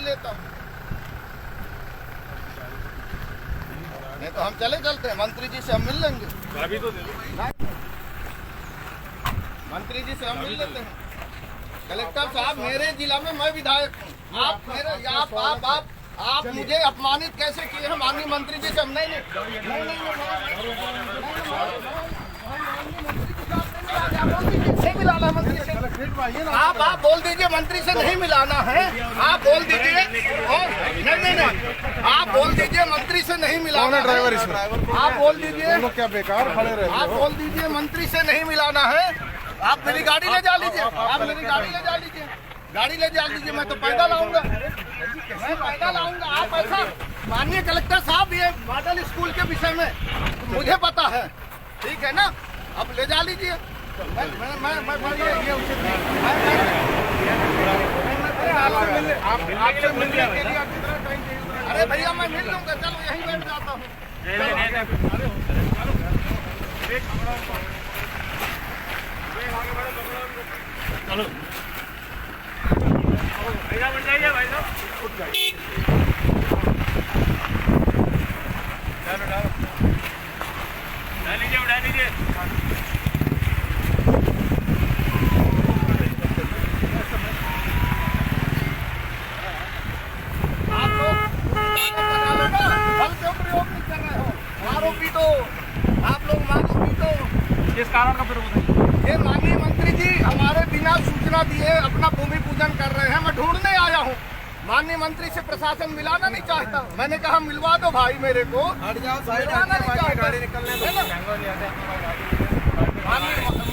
लेता हूँ, नहीं तो हम चले चलते हैं। मंत्री जी से हम मिल लेंगे। अभी तो दे दो। मंत्री जी से हम मिल लेते हैं। कलेक्टर साहब, मेरे जिला में मैं विधायक हूँ, आप मेरे आप मुझे अपमानित कैसे किए हैं? माननीय मंत्री जी से हम नहीं मिलाना मंत्री से। आप बोल दीजिए मंत्री से नहीं मिलाना है, आप बोल दीजिए। और नहीं, आप बोल दीजिए मंत्री से नहीं मिलाना। ड्राइवर इसमें आप बोल दीजिए, क्या बेकार खड़े रहे। आप बोल दीजिए मंत्री से नहीं मिलाना है। आप मेरी गाड़ी ले जा लीजिए, आप मेरी गाड़ी ले जा लीजिए, गाड़ी ले जा लीजिए। मैं तो पैदल आऊंगा, मैं पैदल आऊंगा। आप ऐसा, माननीय कलेक्टर साहब, ये मॉडल स्कूल के विषय में मुझे पता है, ठीक है ना? आप ले जा लीजिए। ये उचित नहीं। आपसे मिलने के लिए आप कितना टाइम चाहिए? अरे भैया मैं मिल लूंगा, चलो यहीं बैठ जाता हूँ। चलो भैया बन जाइए भाई साहब, उठ जाइए। उठा लीजिए। आप लोग बल क्यों प्रयोग नहीं कर रहे हो? मारो पीटो, आप लोग मारो पीटो। किस कारण का प्रयोग है? ये माननीय मंत्री जी हमारे बिना सूचना दिए अपना भूमि पूजन कर रहे हैं। मैं ढूंढने आया हूँ, माननीय मंत्री से प्रशासन मिलाना नहीं चाहता। मैंने कहा मिलवा दो भाई मेरे को, मिलवाना नहीं चाहता,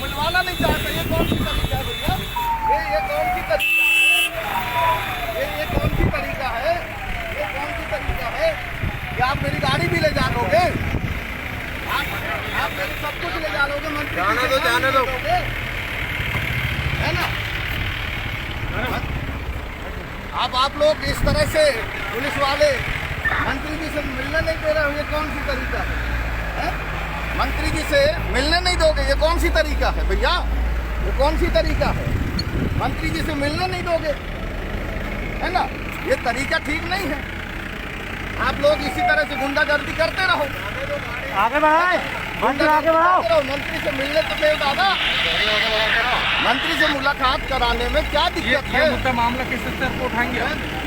मिलवाना नहीं चाहता। ये कौन सी तरीका है भैया? ये कौन सी तरीका है? ये कौन सी तरीका है? ये कौन सी तरीका है कि आप मेरी गाड़ी भी ले जा लोगे? आप मेरे सब कुछ ले जा लोगे? मंत्री जाने दो है ना? आप लोग इस तरह से पुलिस वाले मंत्री जी से मिलने नहीं दे रहे हो, ये कौन सी तरीका है? मंत्री जी से मिलने नहीं दोगे, ये कौन सी तरीका है भैया? ये कौन सी तरीका है? मंत्री जी से मिलने नहीं दोगे, है ना? ये तरीका ठीक नहीं है। आप लोग इसी तरह से गुंडागर्दी करते रहो। आगे बढ़ाए, आगे बढ़ाओ। मंत्री से मिलने तो दे दादा, मंत्री से मुलाकात कराने में क्या दिक्कत है? मुद्दा मामला किस स्तर पर उठाएंगे?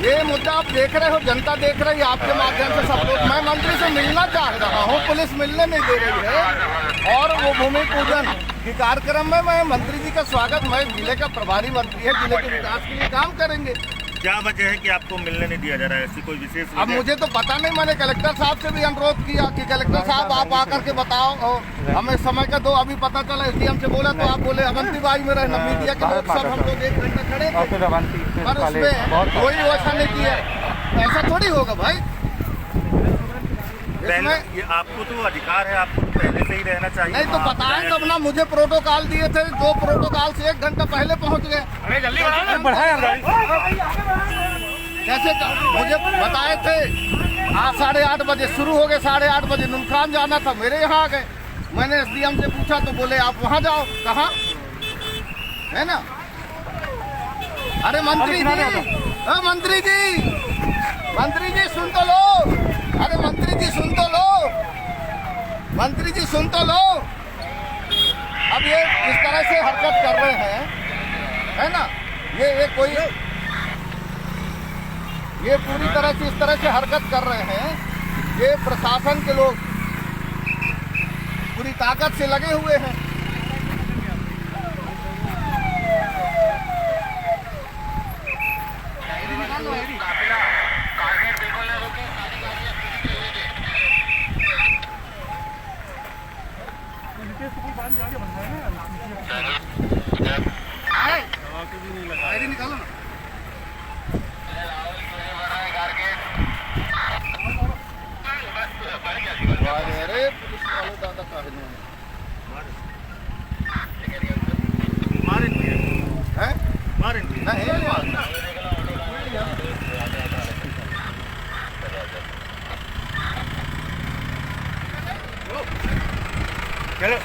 ये मुद्दा आप देख रहे हो, जनता देख रही है आपके माध्यम से सब लोग। मैं मंत्री से मिलना चाह रहा हूँ, पुलिस मिलने नहीं दे रही है। और वो भूमि पूजन के कार्यक्रम में मैं मंत्री जी का स्वागत, मैं जिले का प्रभारी मंत्री है, जिले के विकास के लिए काम करेंगे। क्या वजह है कि आपको मिलने नहीं दिया जा रहा है? ऐसी कोई विशेष अब मुझे तो पता नहीं। मैंने कलेक्टर साहब से भी अनुरोध किया कि कलेक्टर साहब आप आकर के बताओ, हमें समय का दो। अभी पता चला एसडीएम से बोला तो आप बोले अवंतीबाई में रहना। मीडिया के लोग सब हम लोग 1 घंटा खड़े थे, पर उसमें कोई व्यवस्था नहीं की है। ऐसा थोड़ी होगा भाई। ये आपको तो अधिकार है, आपको तो पहले से ही रहना चाहिए। नहीं तो बताएं तब ना। मुझे प्रोटोकॉल दिए थे, 2 प्रोटोकॉल से 1 घंटा पहले पहुंच गए। अरे जल्दी बढ़ाए कैसे मुझे बताए थे 8:30 बजे शुरू हो गए, 8:30 बजे नुनखान जाना था, मेरे यहाँ आ गए। मैंने एसडीएम से पूछा तो बोले आप वहाँ जाओ। कहाँ है ना? अरे मंत्री जी, मंत्री जी, मंत्री जी सुन तो लो। अरे मंत्री जी सुन तो लो, मंत्री जी सुन तो लो। अब ये इस तरह से हरकत कर रहे हैं, है ना? ये पूरी तरह से इस तरह से हरकत कर रहे हैं। ये प्रशासन के लोग पूरी ताकत से लगे हुए हैं। आईडी निकालो ना। अरे पुलिस वाले दादा काहे नहीं है? नहीं चलो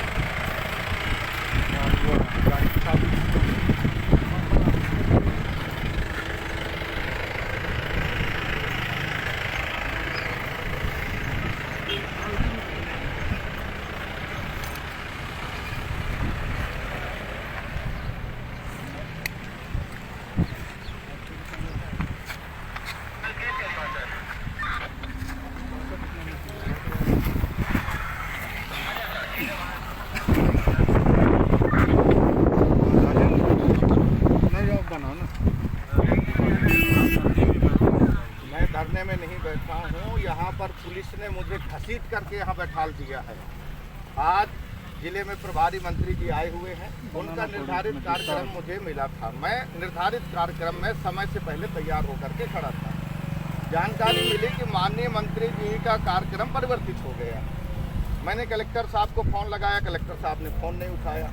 में नहीं बैठा हूँ। यहाँ पर पुलिस ने मुझे घसीट करके यहाँ बैठाल दिया है। आज जिले में प्रभारी मंत्री जी आए हुए हैं, उनका निर्धारित कार्यक्रम मुझे मिला था। मैं निर्धारित कार्यक्रम में समय से पहले तैयार होकर के खड़ा था। जानकारी मिली कि माननीय मंत्री जी का कार्यक्रम परिवर्तित हो गया। मैंने कलेक्टर साहब को फ़ोन लगाया, कलेक्टर साहब ने फ़ोन नहीं उठाया।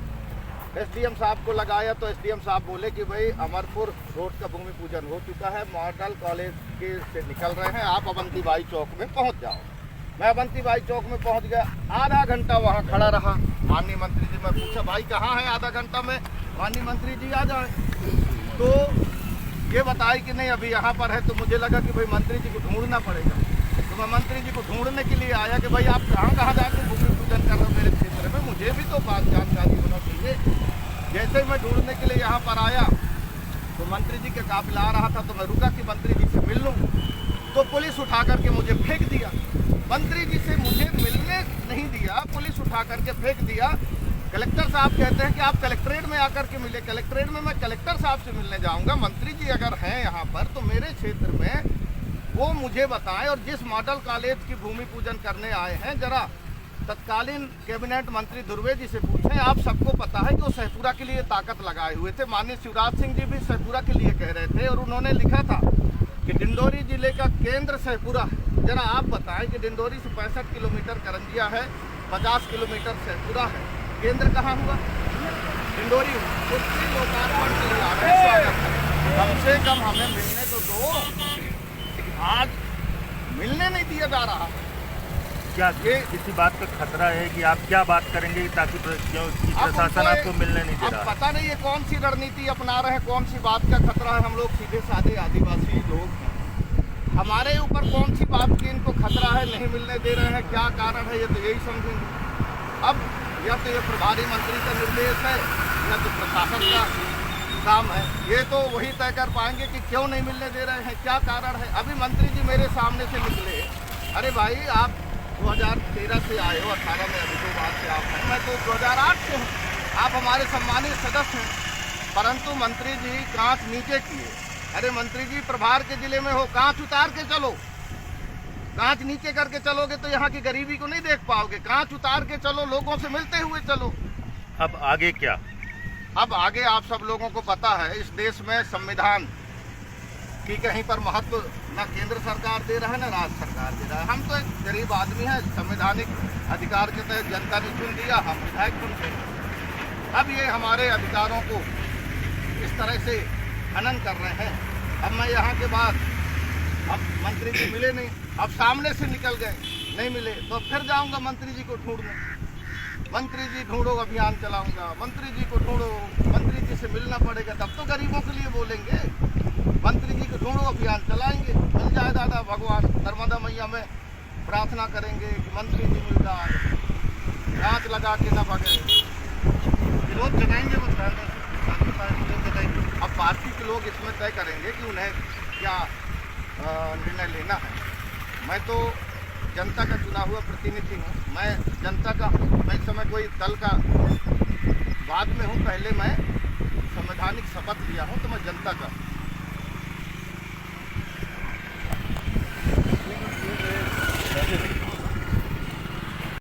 एसडीएम साहब को लगाया तो एसडीएम साहब बोले कि भाई अमरपुर रोड का भूमि पूजन हो चुका है, मॉडल कॉलेज के से निकल रहे हैं, आप अवंतीबाई चौक में पहुंच जाओ। मैं अवंतीबाई चौक में पहुंच गया, आधा घंटा वहां खड़ा रहा। माननीय मंत्री जी, मैं पूछा भाई कहाँ है, आधा घंटा में माननीय मंत्री जी आ जाए। तो ये बताए कि नहीं अभी यहाँ पर है। तो मुझे लगा कि भाई मंत्री जी को ढूंढना पड़ेगा। तो मैं मंत्री जी को ढूंढने के लिए आया कि भाई आप कहाँ जाके भूमि पूजन कर रहे हो मेरे क्षेत्र में, मुझे भी तो बात जानकारी होना चाहिए। जैसे ही मैं ढूंढने के लिए यहाँ पर आया तो मंत्री जी का काफिला आ रहा था, तो मैं रुका कि मंत्री जी से मिल लूँ। तो पुलिस उठा करके मुझे फेंक दिया। मंत्री जी से मुझे मिलने नहीं दिया, पुलिस उठा करके फेंक दिया। कलेक्टर साहब कहते हैं कि आप कलेक्ट्रेट में आकर के मिले। कलेक्ट्रेट में मैं कलेक्टर साहब से मिलने जाऊंगा। मंत्री जी अगर हैं यहाँ पर तो मेरे क्षेत्र में वो मुझे बताएं, और जिस मॉडल कॉलेज की भूमि पूजन करने आए हैं जरा तत्कालीन कैबिनेट मंत्री दुर्वे जी से पूछें। आप सबको पता है कि वो सहपुरा के लिए ताकत लगाए हुए थे। माननीय शिवराज सिंह जी भी सहपुरा के लिए कह रहे थे और उन्होंने लिखा था कि डिंडोरी जिले का केंद्र सहपुरा है। जरा आप बताएं कि डिंडोरी से 65 किलोमीटर करंजिया है, 50 किलोमीटर सहपुरा है, केंद्र कहाँ हुआ? डिंडोरी हुआ। उसकी लोकार्पण के लिए आ रहे हैं, स्वागत है। कम से कम हमें मिलने तो दो। आज मिलने नहीं दिया जा रहा। क्या ये इसी बात का खतरा है कि आप क्या बात करेंगे ताकि प्रशासन आपको मिलने नहीं दे रहा? पता नहीं ये कौन सी रणनीति अपना रहे हैं, कौन सी बात का खतरा है। हम लोग सीधे साधे आदिवासी लोग हैं, हमारे ऊपर कौन सी बात की इनको खतरा है, नहीं मिलने दे रहे हैं, क्या कारण है ये तो यही समझेंगे। अब या तो ये प्रभारी मंत्री का निर्देश है या तो प्रशासन का काम है। ये तो वही तय कर पाएंगे कि क्यों नहीं मिलने दे रहे हैं, क्या कारण है। अभी मंत्री जी मेरे सामने से निकले, अरे भाई आप 2013 से आए हो, 18 में अभी 2 बार से आप हैं, मैं तो 2008 से हूँ। आप हमारे सम्मानित सदस्य हैं, परंतु मंत्री जी कांच नीचे किए। अरे मंत्री जी प्रभार के जिले में हो, कांच उतार के चलो। कांच नीचे करके चलोगे तो यहाँ की गरीबी को नहीं देख पाओगे। कांच उतार के चलो, लोगों से मिलते हुए चलो। अब आगे क्या? अब आगे आप सब लोगों को पता है, इस देश में संविधान की कहीं पर महत्व न केंद्र सरकार दे रहा है न राज्य सरकार दे रहा है। हम तो एक गरीब आदमी हैं, संवैधानिक अधिकार के तहत जनता ने चुन दिया, हम विधायक चुन गए। अब ये हमारे अधिकारों को इस तरह से हनन कर रहे हैं। अब मैं यहाँ के बाद, अब मंत्री जी मिले नहीं, अब सामने से निकल गए, नहीं मिले तो फिर जाऊँगा मंत्री जी को ढूंढने। मंत्री जी ढूंढो अभियान चलाऊंगा, मंत्री जी को ढूंढो, मंत्री जी से मिलना पड़ेगा, तब तो गरीबों के लिए बोलेंगे। मंत्री जी को ढूंढो अभियान चलाएंगे, मिल जाए दादा भगवान नर्मदा मैया में प्रार्थना करेंगे कि मंत्री जी मिल जाए, गांच लगा के न भगे। विरोध जताएंगे, अब पार्टी के लोग इसमें तय करेंगे कि उन्हें क्या निर्णय लेना है। मैं तो जनता का चुना हुआ प्रतिनिधि हूँ, मैं जनता का हूँ। मैं इस समय कोई दल का बाद में हूँ, पहले मैं संवैधानिक शपथ लिया हूँ तो मैं जनता का हूँ।